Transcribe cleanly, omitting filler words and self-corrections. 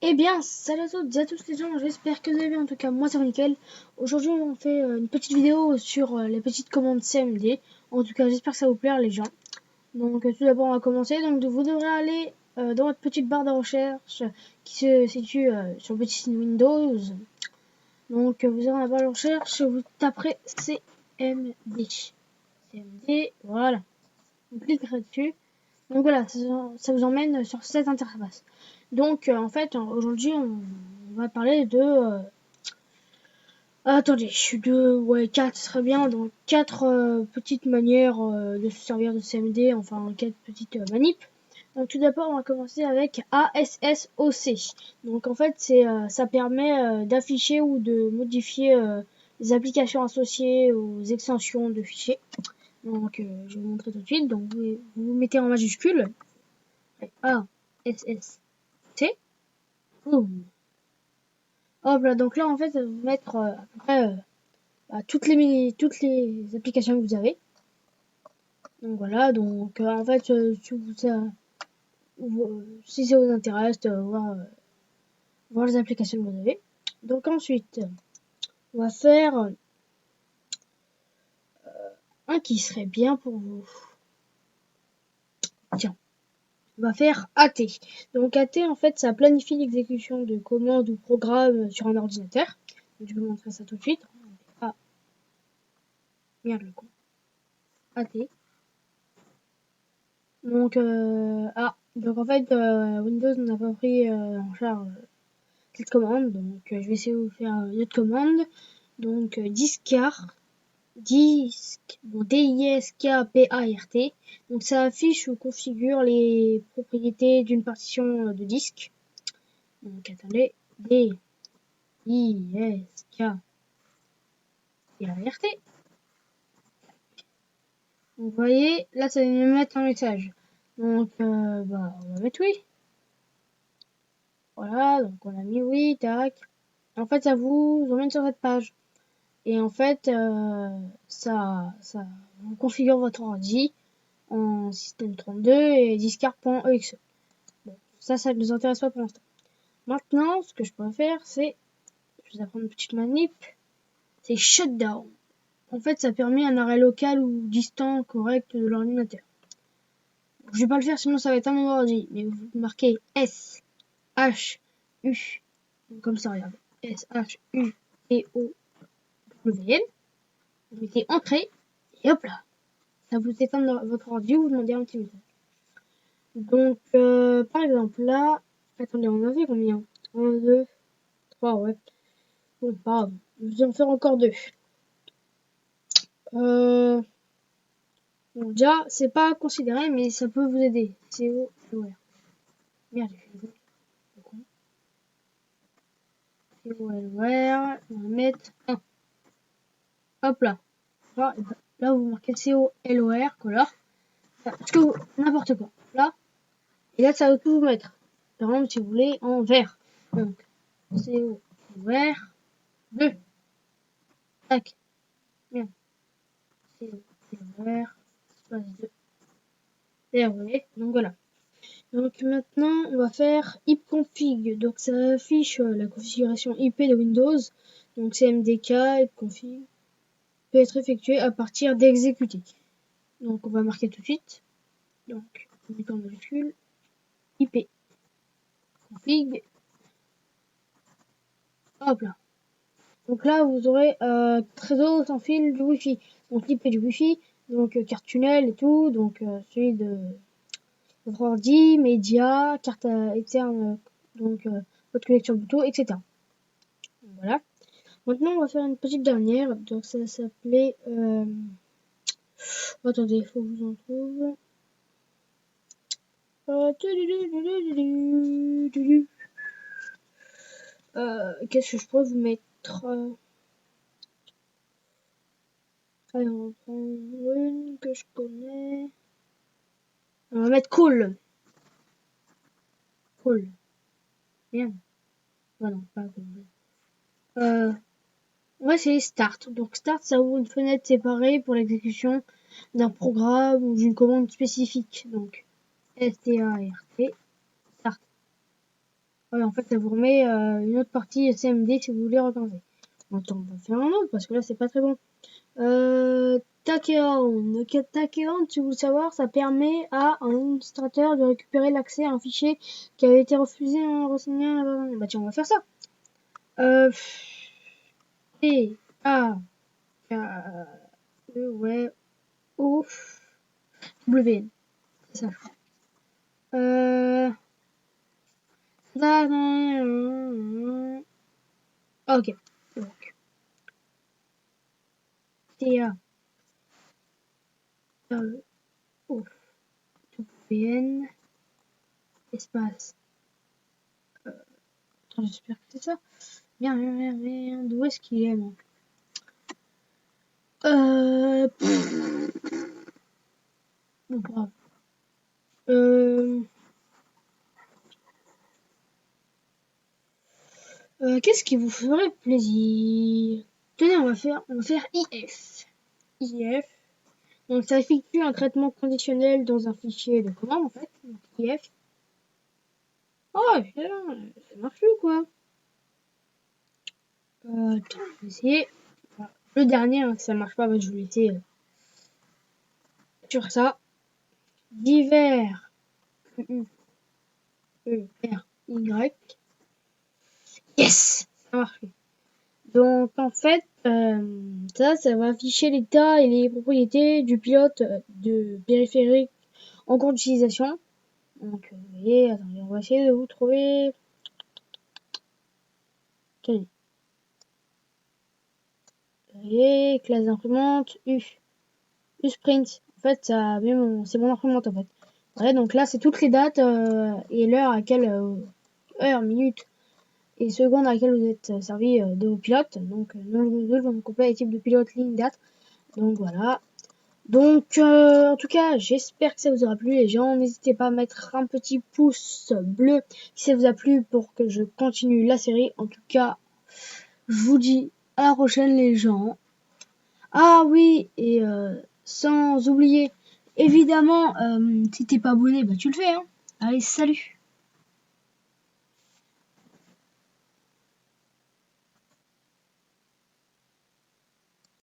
Eh bien, salut à toutes et à tous les gens, j'espère que vous allez bien, en tout cas moi ça va nickel. Aujourd'hui on fait une petite vidéo sur les petites commandes CMD, en tout cas j'espère que ça va vous plaire les gens. Donc tout d'abord on va commencer, donc vous devrez aller dans votre petite barre de recherche qui se situe sur le petit signe Windows. Donc vous irez dans la barre de recherche, vous taperez CMD. CMD, voilà, vous cliquerez dessus. Donc voilà, ça vous emmène sur cette interface. Donc en fait aujourd'hui on va parler de attendez, ouais, 4 serait bien, donc 4 petites manières de se servir de CMD, enfin 4 petites manips. Donc tout d'abord, on va commencer avec ASSOC. Donc en fait, ça permet d'afficher ou de modifier les applications associées aux extensions de fichiers. Donc je vais vous montrer tout de suite. Donc vous mettez en majuscule ASSC. Boum. Hop là, donc là en fait, ça va vous mettre à peu près toutes les applications que vous avez. Donc voilà, donc en fait, si ça vous intéresse, voir les applications que vous avez. Donc ensuite, on va faire un qui serait bien pour vous. Tiens, on va faire AT. Donc AT, en fait, ça planifie l'exécution de commandes ou programmes sur un ordinateur. Donc, je vais vous montrer ça tout de suite. Ah, merde le con. AT. Donc en fait, Windows n'a pas pris en charge cette commande, donc je vais essayer de vous faire une autre commande. Donc discard, bon, DISKPART. Donc ça affiche ou configure les propriétés d'une partition de disque. Donc attendez, DISKPART. Vous voyez, là ça va me mettre un message. Donc on va mettre oui. Voilà, donc on a mis oui, tac. En fait, ça vous emmène sur cette page. Et en fait, ça vous configure votre ordi en système 32 et discard.exe. Bon, ça ne nous intéresse pas pour l'instant. Maintenant, ce que je peux faire, c'est, je vais apprendre une petite manip, c'est shutdown. En fait, ça permet un arrêt local ou distant correct de l'ordinateur. Je vais pas le faire, sinon ça va être un nouveau ordi. Mais vous marquez S, H, U, comme ça, regarde. S, H, U, T, O, W, N. Vous mettez entrée, et hop là. Ça vous éteint votre ordi, vous demandez un petit message. Donc, par exemple, là, attendez, on en fait combien? 1, 2, 3, ouais. Bon, pas grave. Je vais en faire encore 2. Bon, déjà, c'est pas considéré, mais ça peut vous aider. COLOR. Merde, j'ai fait le con. COLOR. On va mettre 1. Hop là. Là, vous marquez COLOR, color. Parce que n'importe quoi. Là. Et là, ça va tout vous mettre. Par exemple, si vous voulez, en vert. Donc, COLOR 2. Tac. Merde. COLOR espace 2. Et vous voyez. Donc voilà. Donc maintenant, on va faire ipconfig. Donc ça affiche la configuration IP de Windows. Donc CMDK, ipconfig peut être effectué à partir d'exécuter. Donc on va marquer tout de suite. Donc on met en majuscule IP config. Hop là. Donc là vous aurez réseau sans fil du Wi-Fi. Donc l'IP du Wi-Fi, donc carte tunnel et tout. Donc celui de votre ordi, média, carte externe, donc votre connexion Bluetooth, etc. Voilà. Maintenant, on va faire une petite dernière. Donc, ça s'appelait... Attendez, il faut que je vous en trouve. Qu'est-ce que je pourrais vous mettre? Allez, on va prendre une que je connais. On va mettre cool. Cool. Bien. Ah non, pas cool. Ouais, c'est Start. Donc Start, ça ouvre une fenêtre séparée pour l'exécution d'un programme ou d'une commande spécifique. Donc S-T-A-R-T, Start. Ouais, en fait, ça vous remet une autre partie CMD si vous voulez recommencer. Donc, on va faire un autre parce que là, c'est pas très bon. Takeon. Donc, Takeon, si vous voulez savoir, ça permet à un administrateur de récupérer l'accès à un fichier qui avait été refusé en renseignant. Bah, tiens, on va faire ça. T, A, K, E, ouais, O, W, N. C'est ça, je crois. Ok. Donc, T, A, E, O, W, N, espace. Attends, j'espère que c'est ça. Merde. D'où est-ce qu'il est, moi? Bon, bravo. Qu'est-ce qui vous ferait plaisir? Tenez, on va faire IF. IF. Donc, ça effectue un traitement conditionnel dans un fichier de commande, en fait. Donc, IF. Oh, ça marche plus, quoi. Attends, je vais essayer. Voilà. Le dernier, hein, si ça marche pas, bah, je vais laisser sur ça. Divers. U, E, R, Y. Yes! Ça marche. Donc en fait, ça va afficher l'état et les propriétés du pilote de périphérique en cours d'utilisation. Donc vous voyez, attendez, on va essayer de vous trouver. Tenez. Vous voyez, classe d'imprimante, U. Sprint. En fait, c'est mon imprimante en fait. Ouais, donc là, c'est toutes les dates et l'heure à laquelle, heure, minute et seconde à laquelle vous êtes servi de vos pilotes. Donc, nom de module, nom complet et type de pilote, ligne, date. Donc voilà. Donc, en tout cas, j'espère que ça vous aura plu. Les gens, n'hésitez pas à mettre un petit pouce bleu si ça vous a plu pour que je continue la série. En tout cas, je vous dis à la prochaine, les gens. Ah oui, et sans oublier, évidemment, si t'es pas abonné, bah tu le fais, hein. Allez, salut!